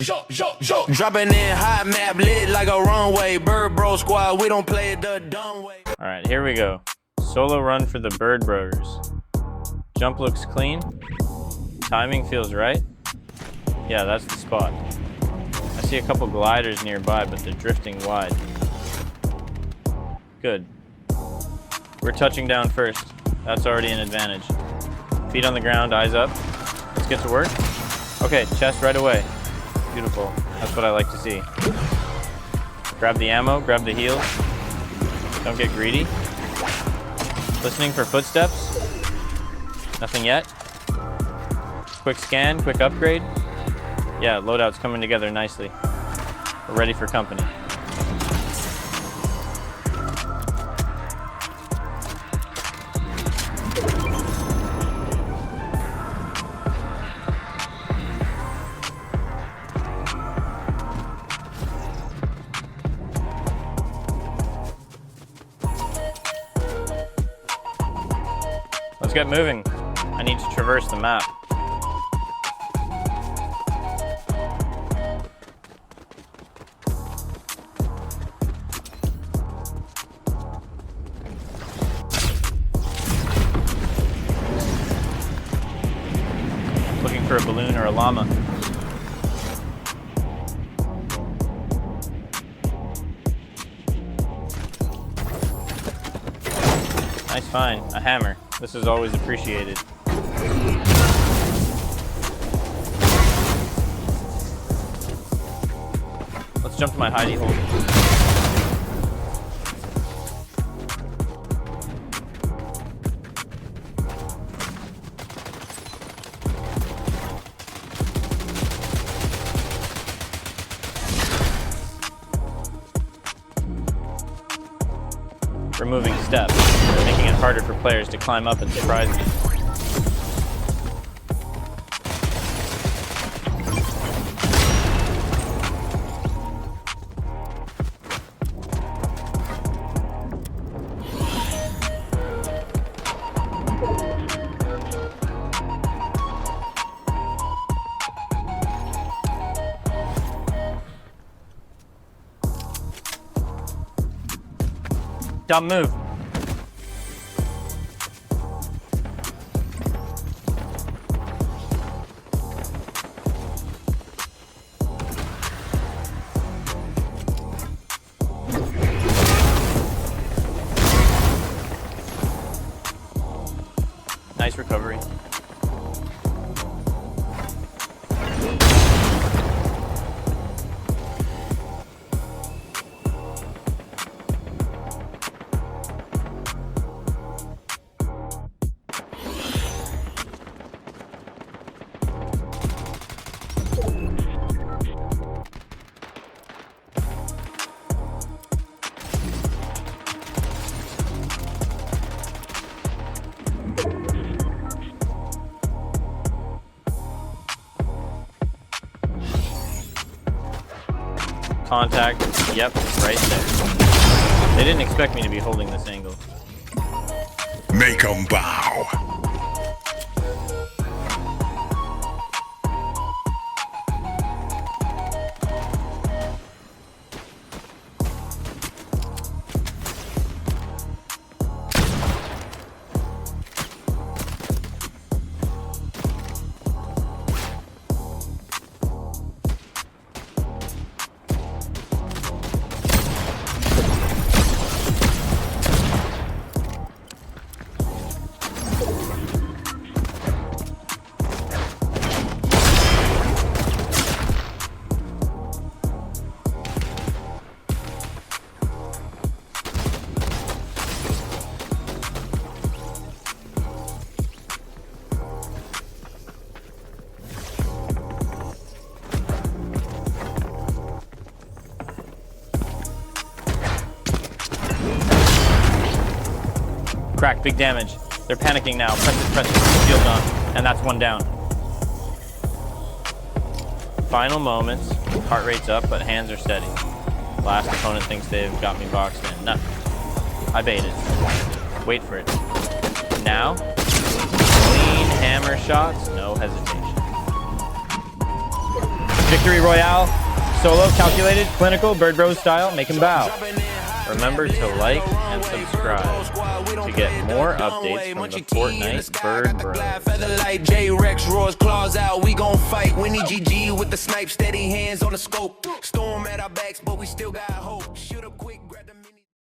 Dropping in hot map lit like a runway. Bird bro squad, we don't play it the dumb way. Alright, here we go. Solo run for the Bird Bros. Jump looks clean. Timing feels right. Yeah, that's the spot. I see a couple gliders nearby, but they're drifting wide. Good. We're touching down first. That's already an advantage. Feet on the ground, eyes up. Let's get to work. Okay, chest right away. Beautiful. That's what I like to see. Grab the ammo, grab the heals. Don't get greedy. Listening for footsteps. Nothing yet. Quick scan, quick upgrade. Yeah, loadout's coming together nicely. We're ready for company. Let's get moving. I need to traverse the map. Looking for a balloon or a llama. Nice find, a hammer. This is always appreciated. Let's jump to my hidey hole. Removing steps, making it harder for players to climb up and surprise me. Dumb move. Nice recovery. Contact, yep, right there. They didn't expect me to be holding this angle. Make 'em bow. Crack, big damage. They're panicking now. Press it, shield on. And that's one down. Final moments. Heart rate's up, but hands are steady. Last opponent thinks they've got me boxed in. Nothing. I baited. Wait for it. Now, clean hammer shots, no hesitation. Victory Royale. Solo, calculated, clinical, Bird Bros style. Make him bow. Remember to like and subscribe to get more updates from the Fortnite Bird Bros. Like J-Rex roars claws out, we gon' fight. Winnie GG with the snipe, steady hands on the scope. Storm at our backs, but we still got hope. Shoot up quick.